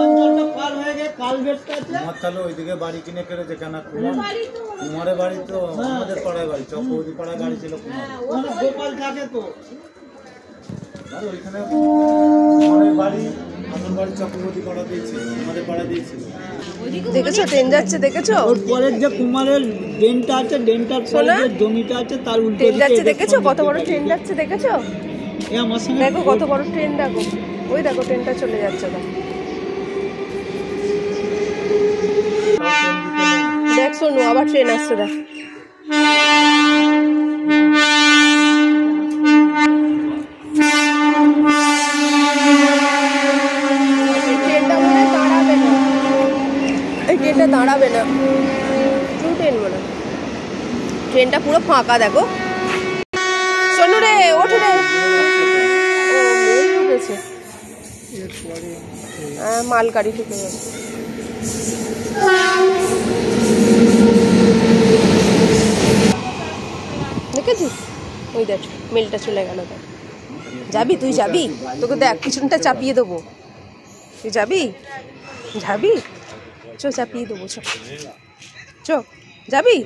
অঞ্চলটা পার হয়ে গিয়ে কালভেটটা আছে তাহলে ওইদিকে বাড়ি কিনে করে যেখানে কুমারের বাড়ি তো আমাদের পাড়ায় বাড়ি চকৌদি পাড়ায় বাড়ি ছিল কুমার গোপাল থাকে তো ওইখানে কুমারের বাড়ি আমার বাড়ি চকৌদি পাড়া দিয়েছিল আমাদের পাড়া দিয়েছিল। দেখেছো ট্রেন যাচ্ছে দেখেছো? ওর পরের যে কুমারের ড্রেনটা আছে ড্রেনটার পরে যে জমিটা আছে তার উল্টো ট্রেন যাচ্ছে দেখেছো? কত বড় ট্রেন যাচ্ছে দেখেছো? দেখো কত বড় ট্রেন, দেখো ওই দেখো ট্রেনটা চলে যাচ্ছে। দেখ শোনো আবার ট্রেন আসছে দেখ। ট্রেনটা দাঁড়াবে না, ট্রেন মনে ট্রেনটা পুরো ফাঁকা দেখো। শোনো রে ওঠ রে, মালগাড়ি ঢুকে যাবে। দেখেছিস ওই দেখ মেলটা চলে গেল। দেখ যাবি তুই যাবি? তোকে দেখ পিছনটা চাপিয়ে দেবো, তুই যাবি? যাবি চ চাপিয়ে দেবো, চ যাবি?